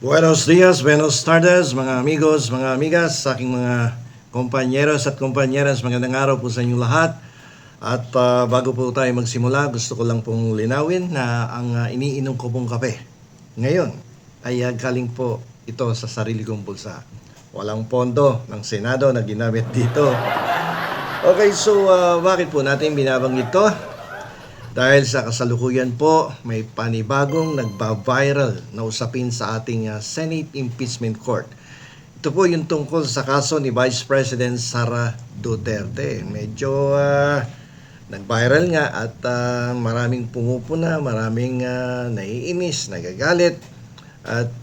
Buenos dias, buenos tardes, mga amigos, mga amigas, sa aking mga kompanyeros at kompanyeras, magandang araw po sa inyong lahat. At bago po tayo magsimula, gusto ko lang pong linawin na ang iniinom ko pong kape ngayon ay galing po ito sa sarili kong bulsa. Walang pondo ng Senado na ginamit dito. Okay, so bakit po natin binabanggit ito? Dahil sa kasalukuyan po, may panibagong nagba-viral na usapin sa ating Senate Impeachment Court. Ito po yung tungkol sa kaso ni Vice President Sara Duterte. Medyo nag-viral nga at maraming pumupuna, maraming naiinis, nagagalit. At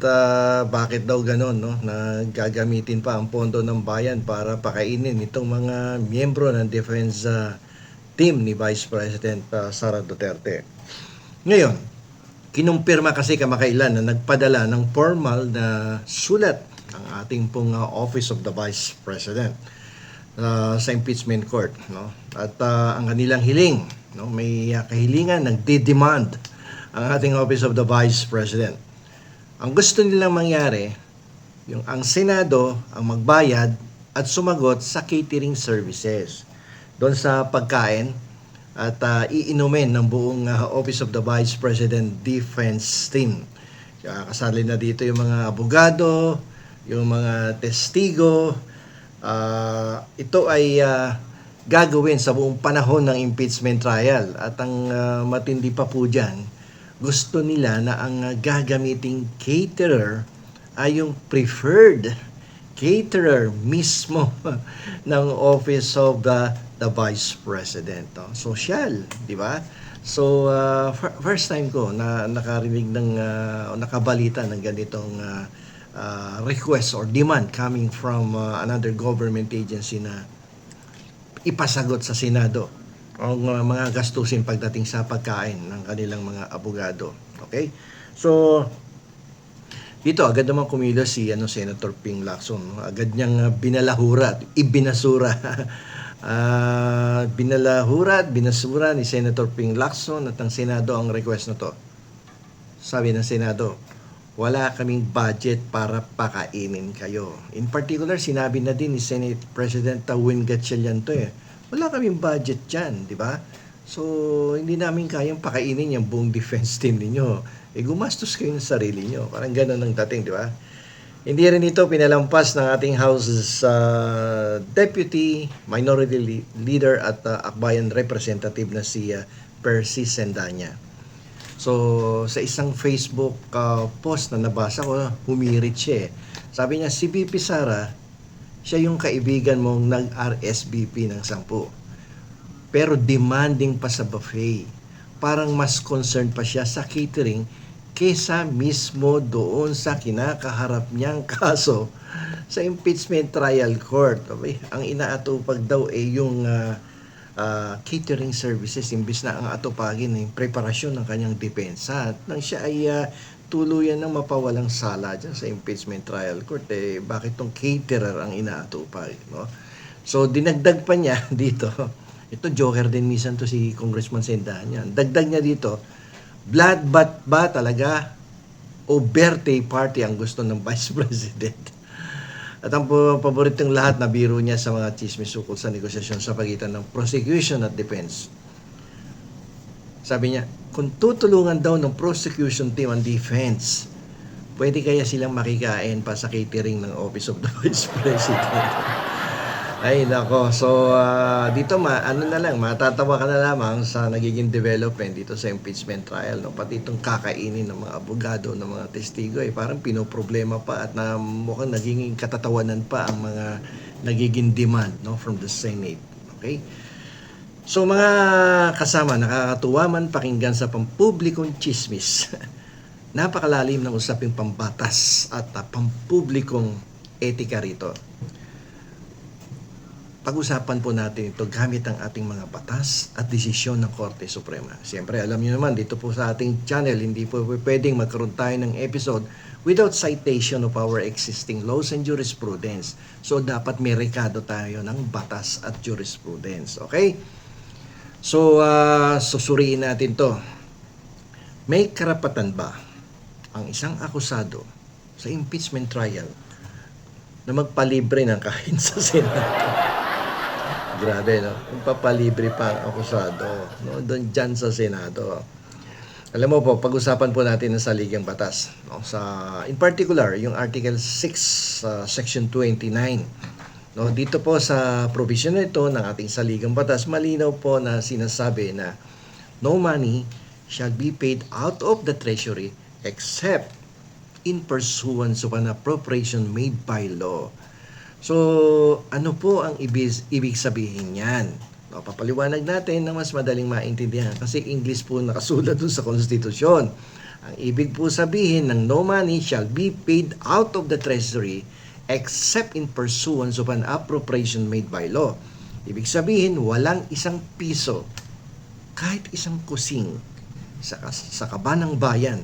bakit daw ganon, no? Na gagamitin pa ang pondo ng bayan para pakainin itong mga miyembro ng defense team ni Vice President Sara Duterte. Ngayon, kinumpirma kasi kamakailan na nagpadala ng formal na sulat ang ating pong Office of the Vice President sa impeachment court, no? At ang kanilang hiling, no, may kahilingan, nagde-demand ang ating Office of the Vice President. Ang gusto nilang mangyari, yung ang Senado ang magbayad at sumagot sa catering services doon sa pagkain at iinumin ng buong Office of the Vice President Defense Team. Kasali na dito yung mga abogado, yung mga testigo. Ito ay gagawin sa buong panahon ng impeachment trial. At ang matindi pa po dyan, gusto nila na ang gagamiting caterer ay yung preferred caterer mismo ng Office of the Vice President. No? Social, di ba? So, first time ko na nakarinig ng, nakabalita ng ganitong request or demand coming from another government agency na ipasagot sa Senado ang mga gastusin pagdating sa pagkain ng kanilang mga abogado. Okay? So, dito agad naman kumilos si Senator Ping Lacson. No? Agad niyang binalahura at ibinasura. Binasura ni Senator Ping Lacson at ang Senado ang request na to. Sabi ng Senado, wala kaming budget para pakainin kayo. In particular, sinabi na din ni Senate President Win Gatchalian to wala kaming budget dyan, di ba? So, hindi namin kayang pakainin yung buong defense team ninyo. Gumastos kayo ng sarili nyo. Parang gano'n ang dating, di ba? Hindi rin ito pinalampas ng ating House's Deputy Minority Leader at Akbayan Representative na si Percy Sendanya. So, sa isang Facebook post na nabasa ko, humirit siya. Sabi niya, si VP Sara, siya yung kaibigan mong nag-RSVP ng 10. Pero demanding pa sa buffet. Parang mas concerned pa siya sa catering kesa mismo doon sa kinakaharap niyang kaso sa impeachment trial court. Okay? Ang inaatupag daw ay yung catering services imbis na ang atupagin ng preparasyon ng kanyang depensa. At nang siya ay tuluyan ng mapawalang sala dyan sa impeachment trial court, bakit tong caterer ang inaatupag? No? So, dinagdag pa niya dito. Ito, joker din minsan to si Congressman Sendanya. Dagdag niya dito, bloodbath ba talaga o birthday party ang gusto ng Vice President? At ang paboritong lahat na biro niya sa mga chismis ukol sa negosasyon sa pagitan ng prosecution at defense. Sabi niya, kung tutulungan daw ng prosecution team ang defense, pwede kaya silang makikain pa sa catering ng Office of the Vice President. Ay nako, so dito matatawa ka na lamang sa nagiging development dito sa impeachment trial, no? Pati itong kakainin ng mga abogado, ng mga testigo parang pinoproblema pa at na mukhang naging katatawanan pa ang mga nagiging demand, no, from the Senate. Okay? So mga kasama, nakakatuwa man pakinggan sa pampublikong chismis. Napakalalim ng usaping pambatas at pampublikong etika rito. Pag-usapan po natin ito gamit ang ating mga batas at desisyon ng Korte Suprema. Siyempre, alam niyo naman, dito po sa ating channel, hindi po pwedeng magkaroon tayo ng episode without citation of our existing laws and jurisprudence. So, dapat may rekado tayo ng batas at jurisprudence. Okay? So, susuriin natin to. May karapatan ba ang isang akusado sa impeachment trial na magpalibre ng kain sa Senado. Grabe, no? Magpapalibre pa ang akusado, no? Doon dyan sa Senado. Alam mo po, pag-usapan po natin ang saligang batas. No? In particular, yung Article 6, Section 29. No? Dito po sa provision na ito ng ating saligang batas, malinaw po na sinasabi na no money shall be paid out of the treasury except in pursuance of an appropriation made by law. So, ano po ang ibig sabihin yan? No, papaliwanag natin na mas madaling maintindihan kasi English po nakasulat dun sa Konstitusyon. Ang ibig po sabihin ng no money shall be paid out of the treasury except in pursuance of an appropriation made by law. Ibig sabihin, walang isang piso, kahit isang kusing sa kabanang bayan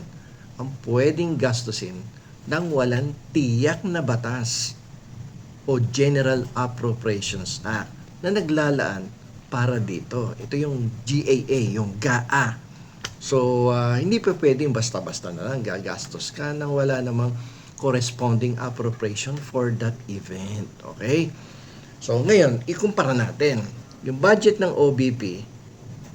ang pwedeng gastusin ng walang tiyak na batas o General Appropriations Act na naglalaan para dito. Ito yung GAA, yung GAA. So, hindi pa pwedeng basta-basta na lang gagastos ka nang wala namang corresponding appropriation for that event. Okay? So, ngayon, ikumpara natin yung budget ng OBP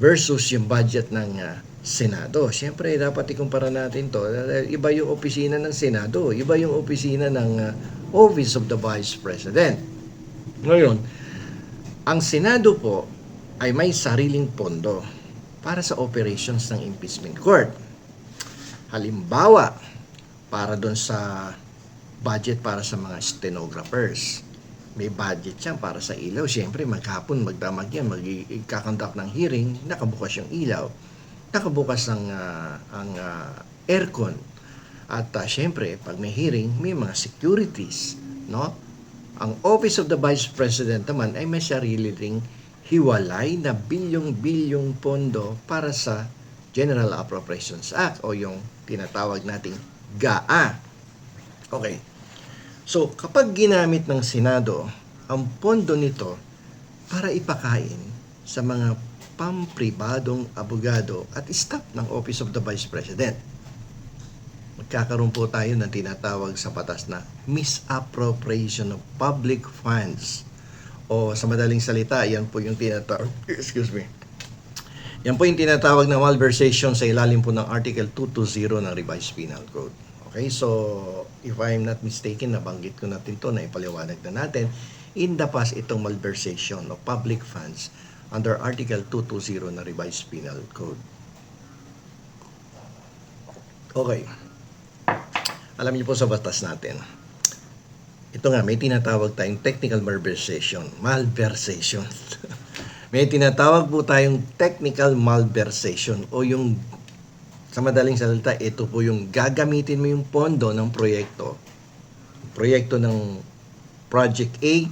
versus yung budget ng Senado. Siyempre, dapat ikumpara natin to. Iba yung opisina ng Senado, iba yung opisina ng Office of the Vice President. Ngayon, ang Senado po ay may sariling pondo para sa operations ng impeachment court. Halimbawa, para doon sa budget para sa mga stenographers. May budget yan para sa ilaw. Siyempre, maghapon, magdamag yan, magkakandak ng hearing, nakabukas yung ilaw, nakabukas ang aircon. At siyempre, pag may hearing, may mga securities, no? Ang Office of the Vice President naman ay may sarili ring hiwalay na bilyong-bilyong pondo para sa General Appropriations Act o yung tinatawag nating GAA. Okay. So, kapag ginamit ng Senado ang pondo nito para ipakain sa mga pampribadong abogado at staff ng Office of the Vice President, magkakaroon po tayo ng tinatawag sa batas na misappropriation of public funds. O sa madaling salita, yan po yung tinatawag, yan po yung tinatawag na malversation sa ilalim po ng Article 220 ng Revised Penal Code. Okay, so if I'm not mistaken, nabanggit ko natin to, na ipaliwanag na natin, in the past itong malversation of public funds under Article 220 na Revised Penal Code. Okay. Alam niyo po sa batas natin, ito nga, may tinatawag tayong technical malversation. May tinatawag po tayong technical malversation o yung, sa madaling salita, ito po yung gagamitin mo yung pondo ng proyekto ng Project A,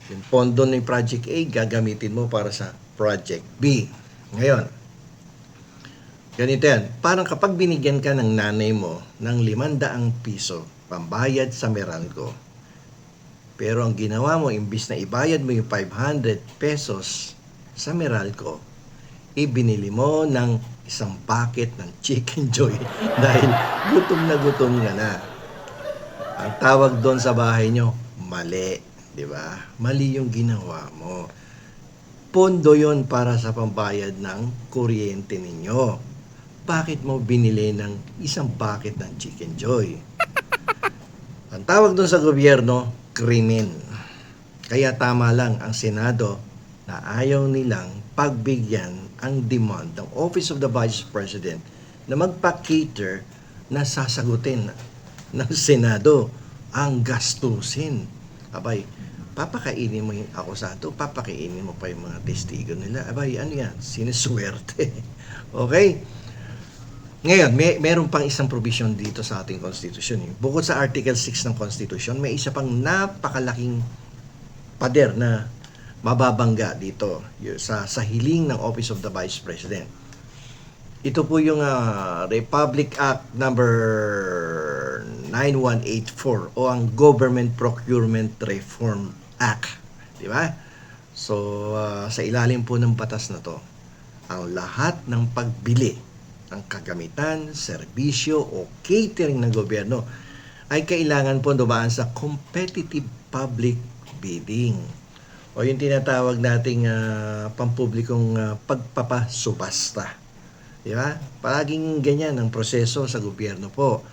yung pondo ng Project A, gagamitin mo para sa Project B. Ngayon, ganito yan. Parang kapag binigyan ka ng nanay mo ng 500 piso pambayad sa Meralco, pero ang ginawa mo, imbis na ibayad mo yung 500 pesos sa Meralco, ibinili mo ng isang packet ng Chicken Joy dahil gutom ka na. Ang tawag doon sa bahay nyo, mali. Di ba? Mali yung ginawa mo. Pondo yon para sa pambayad ng kuryente ninyo. Bakit mo binili ng isang packet ng Chicken Joy? Ang tawag doon sa gobyerno, krimen. Kaya tama lang ang Senado na ayaw nilang pagbigyan ang demand ng Office of the Vice President na magpa-cater na sasagutin ng Senado ang gastusin. Abay, papakainin mo yung akusado, papakainin mo pa yung mga testigo nila. Abay, ano yan? Siniswerte. Okay? Ngayon, meron pang isang provision dito sa ating Constitution. Bukod sa Article 6 ng Constitution, may isa pang napakalaking pader na mababangga dito sa hiling ng Office of the Vice President. Ito po yung Republic Act number 9184 o ang Government Procurement Reform Act. Di ba? So, sa ilalim po ng batas na to, ang lahat ng pagbili ng kagamitan, serbisyo o catering ng gobyerno, ay kailangan po dumaan sa competitive public bidding o yung tinatawag nating pampublikong pagpapasubasta. Di ba? Palaging ganyan ang proseso sa gobyerno po.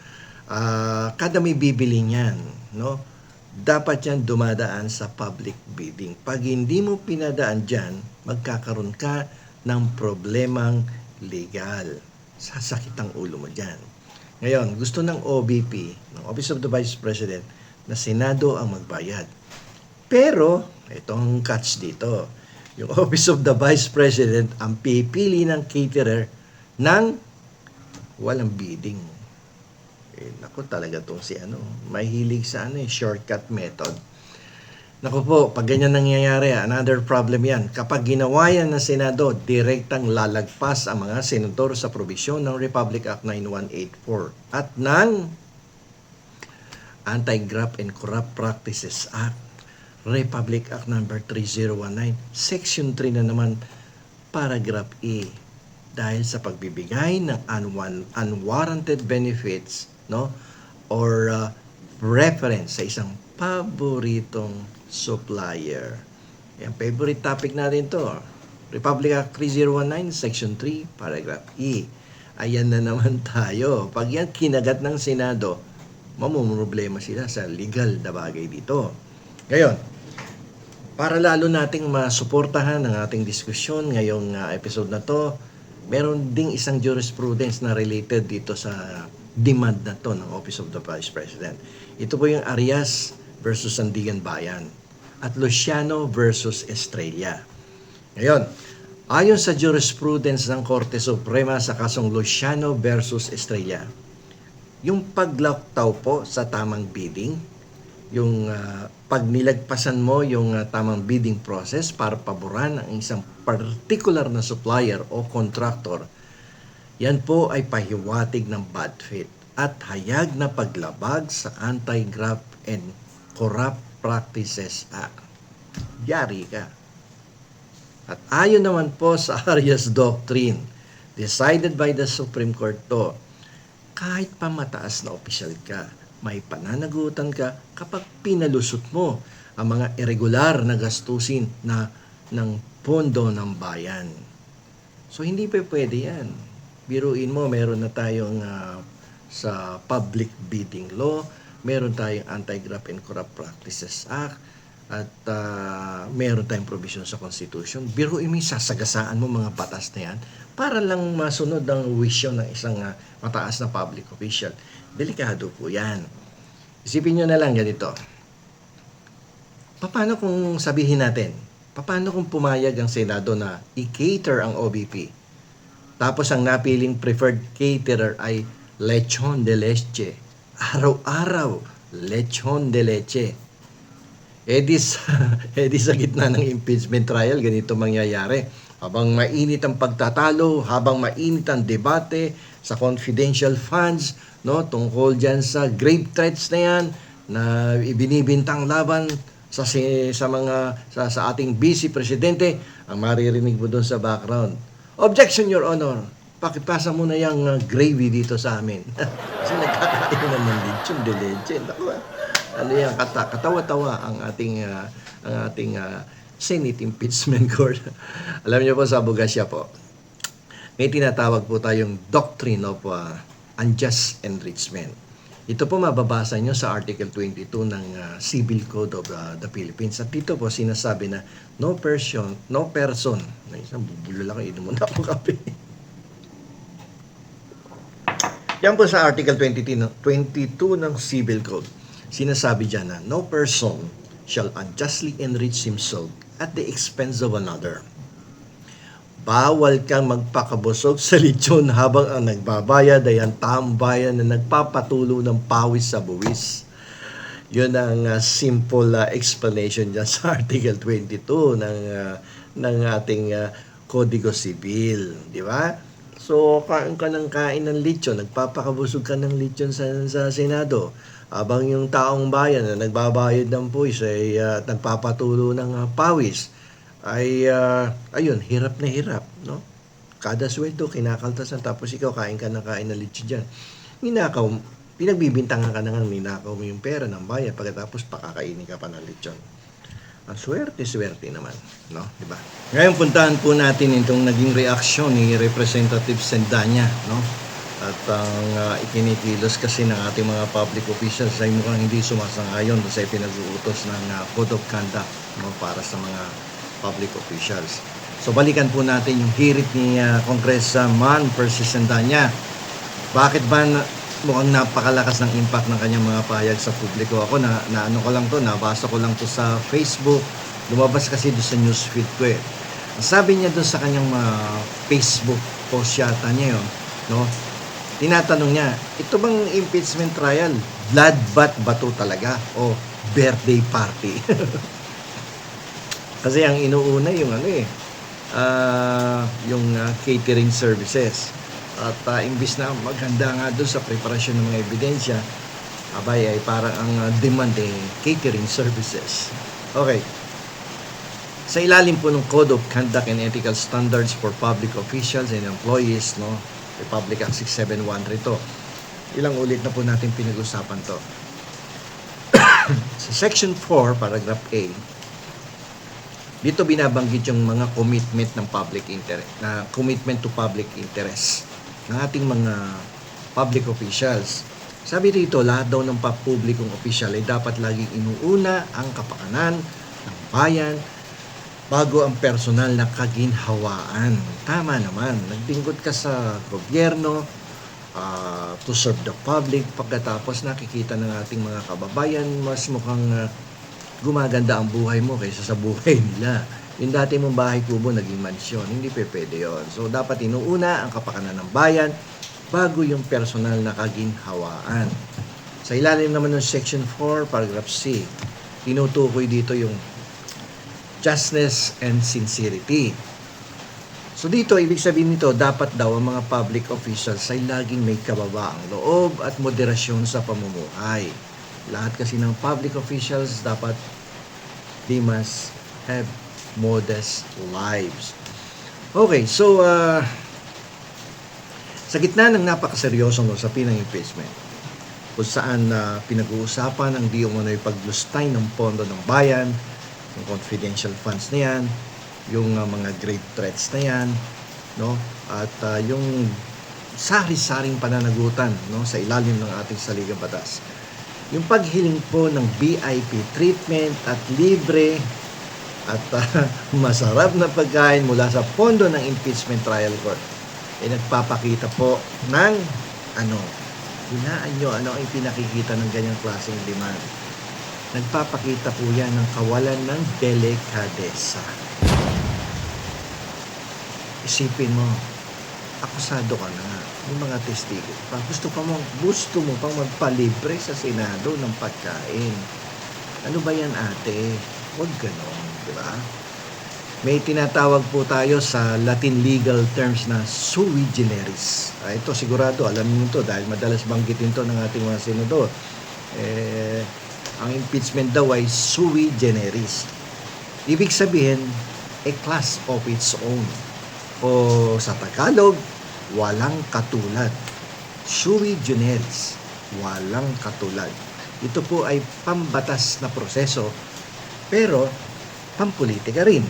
Kada may bibili niyan, no? Dapat yan dumadaan sa public bidding. Pag hindi mo pinadaan dyan, magkakaroon ka ng problemang legal. Sasakit ang ulo mo dyan. Ngayon, gusto ng OBP, ng Office of the Vice President, na Senado ang magbayad. Pero, itong catch dito, yung Office of the Vice President ang pipili ng caterer ng walang bidding. Naku talaga tong si mahilig sa shortcut method. Naku po, pag ganyan nangyayari, another problem yan. Kapag ginawa yan ng Senado, direktang lalagpas ang mga senador sa probisyon ng Republic Act 9184 at ng Anti-Graft and Corrupt Practices Act, Republic Act number 3019, Section 3 na naman, Paragraph E. Dahil sa pagbibigay ng unwarranted benefits, no, or reference sa isang paboritong supplier. Yan, favorite topic natin to. Republic Act 3019, Section 3, Paragraph E. Ayan na naman tayo. Pag yan kinagat ng Senado, mamumroblema sila sa legal na bagay dito. Ngayon, para lalo nating masuportahan ang ating diskusyon ngayong episode na to, meron ding isang jurisprudence na related dito sa demand na to ng Office of the Vice President. Ito po yung Arias versus Sandigan Bayan at Luciano versus Estrella. Ngayon, ayon sa jurisprudence ng Korte Suprema sa kasong Luciano versus Estrella, yung paglaktaw po sa tamang bidding, yung pag nilagpasan mo yung tamang bidding process para paboran ang isang particular na supplier o contractor, yan po ay pahiwatig ng bad faith at hayag na paglabag sa Anti-Graft and Corrupt Practices Act. Yari ka. At ayon naman po sa Arias Doctrine, decided by the Supreme Court to, kahit pa mataas na opisyal ka, may pananagutan ka kapag pinalusot mo ang mga irregular na gastusin ng pondo ng bayan. So, hindi pa pwede yan. Biruin mo, meron na tayong sa public bidding law, meron tayong Anti-Graft and Corrupt Practices Act, at meron tayong provision sa Constitution. Biruin mo, sasagasaan mo mga batas na yan para lang masunod ang wisyo ng isang mataas na public official. Delikado po yan. Isipin nyo na lang ganito. Paano kung sabihin natin, paano kung pumayag ang Senado na i-cater ang OBP? Tapos ang napiling preferred caterer ay lechon de leche. Araw-araw, lechon de leche. Di sa gitna ng impeachment trial, ganito mangyayari. Habang mainit ang pagtatalo, habang mainit ang debate sa confidential funds, no, tungkol dyan sa grave threats na yan, na ibinibintang laban sa ating vice presidente, ang maririnig mo doon sa background. Objection, Your Honor. Pakipasa mo na yung gravy dito sa amin. Kasi nagkakain naman lechon de leche. Ano yan, katawa-tawa ang ating Senate Impeachment Court. Alam niyo po sa abogasya po, may tinatawag po tayong Doctrine of Unjust Enrichment. Ito po mababasa nyo sa Article 22 ng Civil Code of the Philippines. At dito po sinasabi na no person, isang bubulo lang, inom muna ako kape. Yan po sa Article 22 ng Civil Code. Sinasabi dyan na no person shall unjustly enrich himself at the expense of another. Bawal kang magpakabusog sa lechon habang ang nagbabayad ay ang tambayan na nagpapatulo ng pawis sa buwis. Yun ang simple explanation dyan sa Article 22 ng ating Kodigo Sibil. Di ba? So, kain ka ng lechon, nagpapakabusog ka ng lechon sa Senado. Habang yung taong bayan na nagbabayad ng puwis ay nagpapatulo ng pawis, ay ayun, hirap na hirap, no? Kada sweldo kinakaltasan, tapos ikaw kain ng lechon dyan. Pinagbibintangan ka na nga ninakaw mo yung pera ng bayan pagkatapos pakakainin ka pa ng lechon. Ang swerte-swerte naman, no? Di ba? Ngayon puntahan po natin itong naging reaksyon ni Representative Sendanya, no? At ang ikinikilos kasi ng ating mga public officials ay mukhang hindi sumasang-ayon sa pinag-uutos ng Code of Conduct, no? Para sa mga public officials. So balikan po natin yung hirit ni Congressman Percy Sendanya. Bakit ba mukhang napakalakas ng impact ng kanyang mga pahayag sa publiko? Ako ano ko lang to, nabasa ko lang to sa Facebook. Lumabas kasi doon sa newsfeed ko eh. Ang sabi niya doon sa kanyang Facebook post yata niya yun, no? Tinatanong niya, ito bang impeachment trial, bloodbath ba to talaga o birthday party? Kasi ang inuuna yung yung catering services. At imbis na maghanda nga doon sa preparasyon ng mga ebidensya, abay ay parang ang demand catering services. Okay. Sa ilalim po ng Code of Conduct and Ethical Standards for Public Officials and Employees, no, Republic Act 671 rito. Ilang ulit na po natin pinag-usapan to. Sa Section 4, Paragraph A, dito binabanggit yung mga commitment ng public interest, na commitment to public interest ng ating mga public officials. Sabi dito, lahat daw ng publikong official ay dapat laging inuuna ang kapakanan ng bayan bago ang personal na kaginhawaan. Tama naman, nagbingkod ka sa gobyerno to serve the public, pagkatapos nakikita ng ating mga kababayan mas mukhang gumaganda ang buhay mo kaysa sa buhay nila. Yung dati mong bahay kubo naging mansyon, hindi pwede yun. So dapat inuuna ang kapakanan ng bayan bago yung personal na kaginhawaan. Sa ilalim naman ng Section 4, Paragraph C, tinutukoy dito yung justness and sincerity. So dito, ibig sabihin nito, dapat daw ang mga public officials ay laging may kababaang loob at moderasyon sa pamumuhay. Lahat kasi ng public officials dapat they must have modest lives. Okay, so sa gitna ng napakaseryosong usapin ng impeachment, kung saan pinag-uusapan ang di umano'y paglustay ng pondo ng bayan, yung confidential funds na yan, yung mga grave threats na yan, no? At yung sari-saring pananagutan, no, sa ilalim ng ating saligang batas. Yung paghiling po ng VIP treatment at libre at masarap na pagkain mula sa pondo ng impeachment trial court ay nagpapakita po ng hulaan nyo, ano ang pinakikita ng ganyang klaseng demand. Nagpapakita po yan ng kawalan ng delikadesa. Isipin mo, akusado ka na, yung mga testigo pa, gusto mo pang magpalibre sa Senado ng pagkain. Ano ba yan, ate? Huwag ganon, di ba? May tinatawag po tayo sa Latin legal terms na sui generis. Ito sigurado, alam niyo to dahil madalas banggitin to ng ating mga senador. Ang impeachment daw ay sui generis. Ibig sabihin, a class of its own. O sa Tagalog, walang katulad. Sui generis, walang katulad. Ito po ay pambatas na proseso, pero pampolitika rin.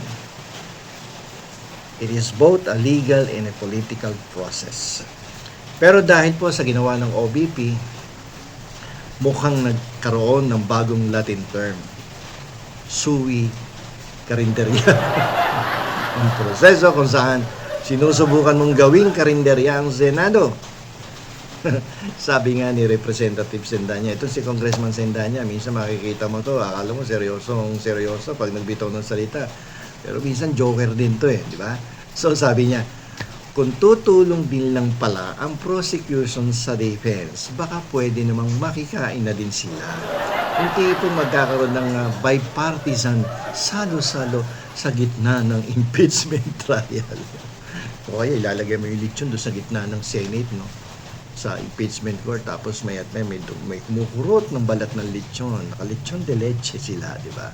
It is both a legal and a political process. Pero dahil po sa ginawa ng OBP, mukhang nagkaroon ng bagong Latin term, sui carinderia. Ang proseso kung saan sinusubukan mong gawing karinderya ang Senado. Sabi nga ni Representative Sendanya, ito si Congressman Sendanya, minsan makikita mo to, akala mo seryoso pag nagbitaw ng salita. Pero minsan joker din to di ba? So sabi niya, kung tutulong din lang pala ang prosecution sa defense, baka pwede namang makikain na din sila. Yung tipong magkakaroon ng bipartisan salo-salo sa gitna ng impeachment trial. O kaya ilalagay mo yung lechon doon sa gitna ng Senate, no? Sa impeachment court, tapos may kumukurot ng balat ng lechon. Naka-lechon de leche sila, di ba?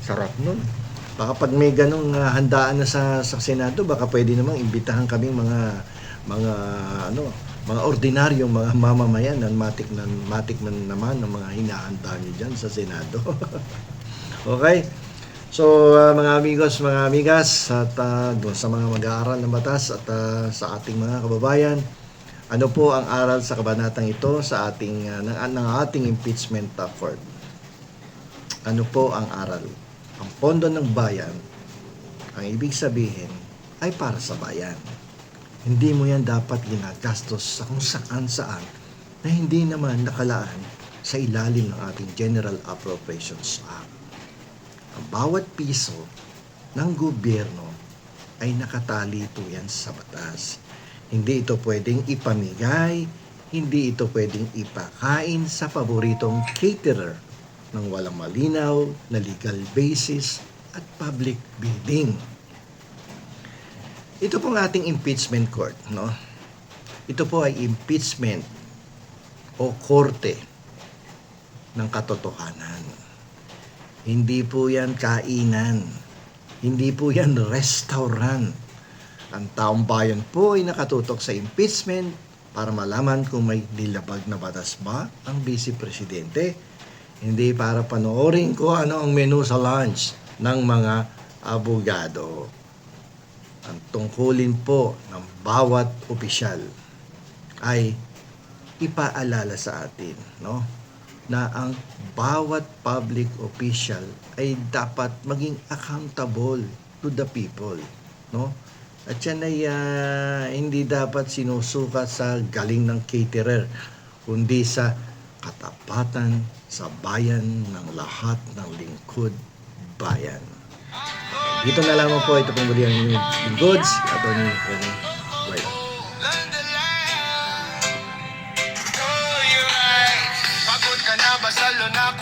Sarap nun. Baka pag may ganong handaan na sa Senado, baka pwede namang imbitahan kaming mga mga ordinaryong mga mamamayan na matik man naman ng mga hinahanda niyo dyan sa Senado. Okay? So, mga amigos, mga amigas, at doon sa mga mag-aaral ng batas at sa ating mga kababayan, ano po ang aral sa kabanatang ito sa ating ng ating impeachment court? Ano po ang aral? Ang pondo ng bayan, ang ibig sabihin ay para sa bayan. Hindi mo yan dapat ginagastos sa kung saan na hindi naman nakalaan sa ilalim ng ating General Appropriations Act. Ang bawat piso ng gobyerno ay nakatali po yan sa batas. Hindi ito pwedeng ipamigay, hindi ito pwedeng ipakain sa paboritong caterer ng walang malinaw na legal basis at public bidding. Ito pong ating impeachment court, no? Ito po ay impeachment o korte ng katotohanan. Hindi po yan kainan. Hindi po yan restaurant. Ang taong bayan po ay nakatutok sa impeachment para malaman kung may nilabag na batas ba ang Vice Presidente. Hindi para panoorin ko ano ang menu sa lunch ng mga abogado. Ang tungkulin po ng bawat opisyal ay ipaalala sa atin, no, na ang bawat public official ay dapat maging accountable to the people, no? At yan ay hindi dapat sinusukat sa galing ng caterer, kundi sa katapatan sa bayan ng lahat ng lingkod bayan. Dito na lamang po, ito pong muli ang lingkod, si Atty. Rene Guayla. Pagod ka na ba sa luna,